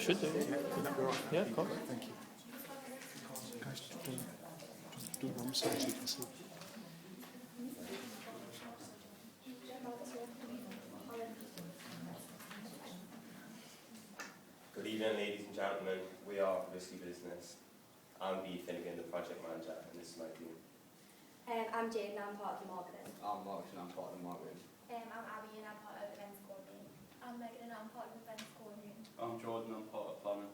should do. Yeah, of course. Thank you. Guys, do it on the side so you can see. Good evening, ladies and gentlemen. We are Risky Business. I'm B. Finnegan, the project manager, and this is my team. I'm Jane and I'm part of the marketing. I'm Marcus and I'm part of the marketing. I'm Abby and I'm part of events coordinating. I'm Megan and I'm part of events coordinating. I'm Jordan, I'm part of planning.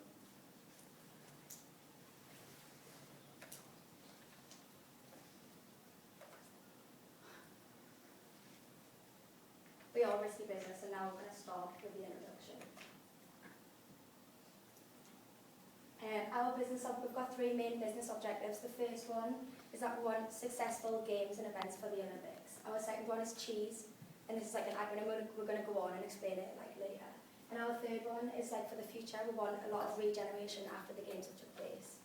We are Risky Business, and now we're going to start with the introduction. We've got three main business objectives. The first one is that we want successful games and events for the Olympics. Our second one is cheese, and this is like an acronym. We're going to go on and explain it like later. And our third one is like for the future. We want a lot of regeneration after the games have took place.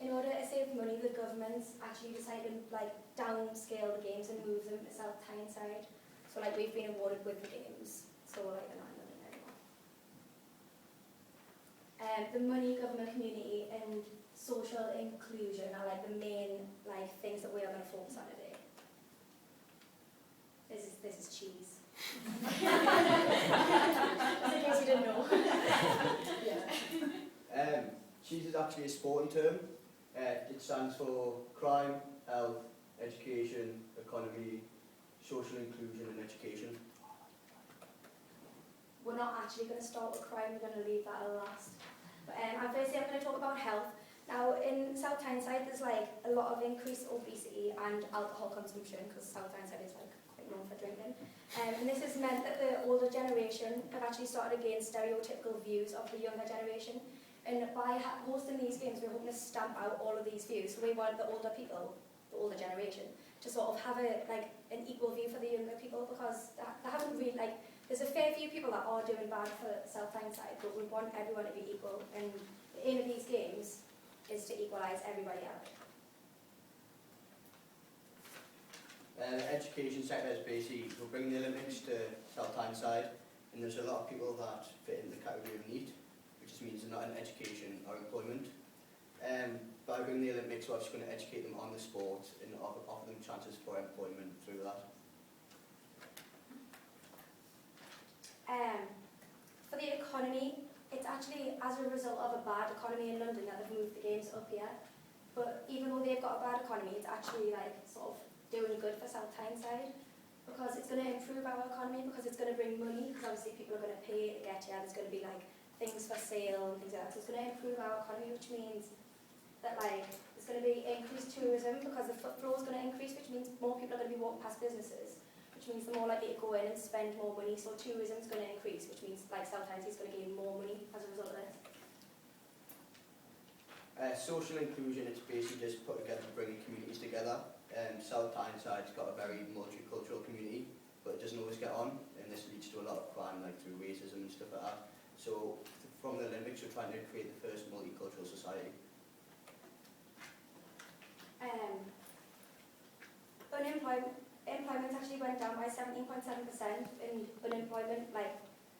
In order to save money, the government's actually decided to like downscale the games and move them to South Tyneside. So like we've been awarded with the games, so we're like they're not in London anymore. The money, government, community, and social inclusion are like the main like things that we are going to focus on today. This is cheese. Just in case you didn't know. Yeah. Cheese is actually a sporting term. It stands for crime, health, education, economy, social inclusion and education. We're not actually going to start with crime, we're going to leave that at last. But firstly I'm going to talk about health. Now in South Tyneside there's like a lot of increased obesity and alcohol consumption because South Tyneside is like quite known for drinking. And this has meant that the older generation have actually started to gain stereotypical views of the younger generation. And by hosting these games, we're hoping to stamp out all of these views. So we want the older people, the older generation, to sort of have an equal view for the younger people because they haven't really, like, there's a fair few people that are doing bad for South Tyneside, but we want everyone to be equal. And the aim of these games is to equalise everybody out. The education sector is basically, we're bringing the Olympics to South Tyneside, and there's a lot of people that fit in the category of NEET, which just means they're not in education or employment. By bringing the Olympics, we're just going to educate them on the sport and offer them chances for employment through that. For the economy, it's actually as a result of a bad economy in London that they've moved the games up here. But even though they've got a bad economy, it's actually like sort of doing good for South Tyneside because it's going to improve our economy because it's going to bring money because obviously people are going to pay to get here. There's going to be like things for sale and things like that. So it's going to improve our economy, which means that like there's going to be increased tourism because the footfall is going to increase, which means more people are going to be walking past businesses, which means they're more likely to go in and spend more money. So tourism is going to increase, which means like South Tyneside is going to gain more money as a result of this. Social inclusion, it's basically just put together bringing communities together. South Tyneside's got a very multicultural community, but it doesn't always get on, and this leads to a lot of crime, like through racism and stuff like that. So from the Olympics, we're trying to create the first multicultural society. Employment actually went down by 17.7%, and unemployment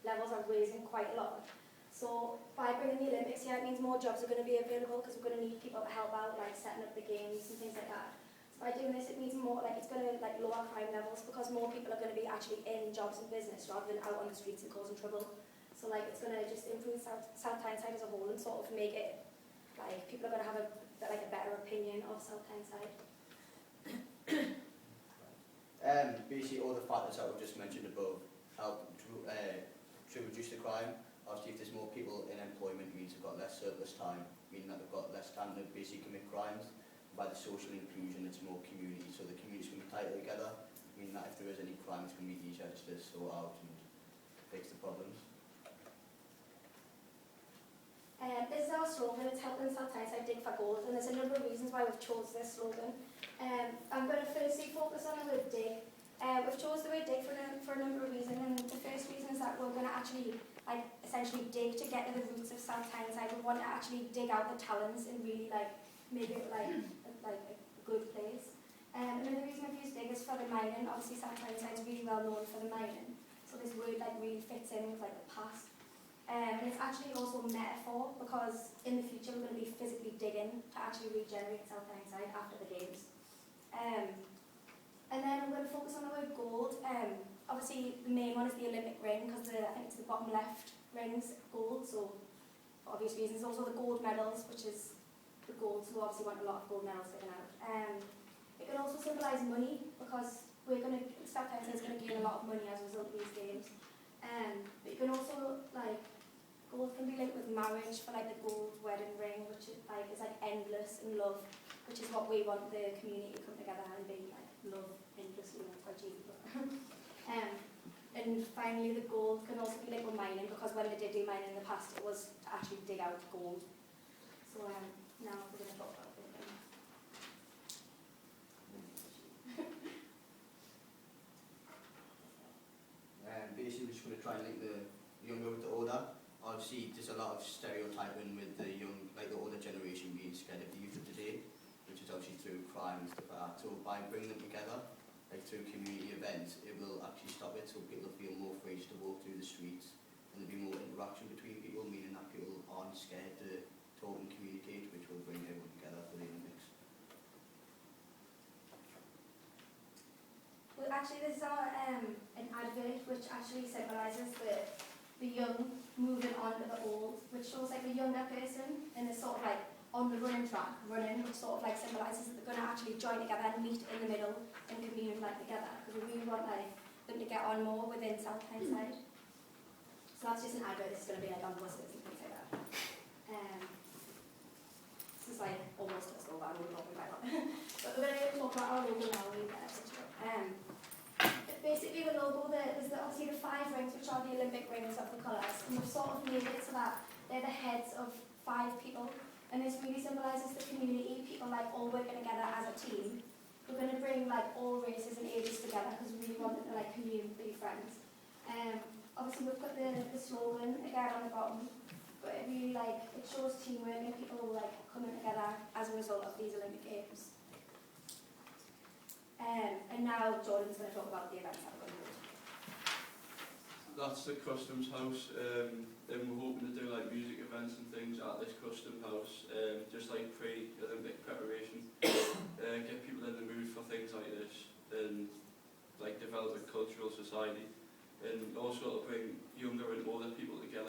levels are raising quite a lot. So by bringing the Olympics here, it means more jobs are going to be available because we're going to need people to help out, like setting up the games and things like that. So by doing this, it means more it's going to lower crime levels because more people are going to be actually in jobs and business rather than out on the streets and causing trouble. So it's going to just improve South Tyneside as a whole and sort of make it people are going to have a better opinion of South Tyneside. Basically, all the factors that we've just mentioned above help to reduce the crime. Obviously, if there's more people in employment, it means they've got less surplus time, meaning that they've got less time to basically commit crimes. By the social inclusion, it's more community, so the community's going to be tighter together, meaning that if there is any crime, it's going to be easier just to sort out and fix the problems. This is our slogan, it's helping South Tyneside dig for gold, and there's a number of reasons why we've chosen this slogan. I'm going to firstly focus on the word dig. We've chosen the word dig for a number of reasons, and the first reason is that we're going to actually essentially dig to get to the roots of South Tyneside. We want to actually dig out the talents and really make it a good place. Another reason we've used dig is for the mining. Obviously South Tyneside is really well known for the mining. So this really fits in with like the past. And it's actually also a metaphor because in the future we're going to be physically digging to actually regenerate South Tyneside after the games. And then I'm going to focus on the word gold. Obviously the main one is the Olympic ring because I think it's the bottom left ring's gold, so for obvious reasons. Also the gold medals, which is the gold, so we obviously want a lot of gold medals taken out. It can also symbolise money because South Tyneside is going to gain a lot of money as a result of these games. But you can also, like, gold can be linked with marriage for like the gold wedding ring, which is like endless, and love, which is what we want the community to come together and be like love endlessly. That's quite cheesy, but and finally the gold can also be linked with mining because when they did do mining in the past, it was to actually dig out gold. So now we're going to talk about it. Basically, we're just going to try and link the younger with the older. Obviously, there's a lot of stereotyping with the young, like the older generation being scared of the youth of today, which is obviously through crime and stuff like that. So by bringing them together, like through community events, it will actually stop it so people feel more free to walk through the streets and there'll be more interaction between people, meaning that people aren't scared to talk and communicate, which will bring everyone together for the Olympics. Well, actually, this is an advert which actually symbolises the young moving on to the old, which shows like a younger person and it's sort of like on the running track, which sort of like symbolises that they're going to actually join together and meet in the middle and commune like together, because we really want like them to get on more within South Tyneside. So that's just an advert. It's going to be like on buses and things like that. This is like almost a slow band, we're talking about it. But we're going to talk about our logo now. Basically the logo, there's obviously the 5 rings, which are the Olympic rings of the colours, and we've sort of made it so that they're the heads of 5 people, and this really symbolises the community, people like all working together as a team. We're going to bring like all races and ages together because we really want them to like commune and be friends. Obviously we've put the slogan again on the bottom, but it really it shows teamwork and people like coming together as a result of these Olympic Games. And now Jordan's going to talk about the events that we're going to do. That's the Customs House, and we're hoping to do like music events and things at this Custom House, just like pre-Olympic preparation, get people in the mood for things like this, and like develop a cultural society, and also to bring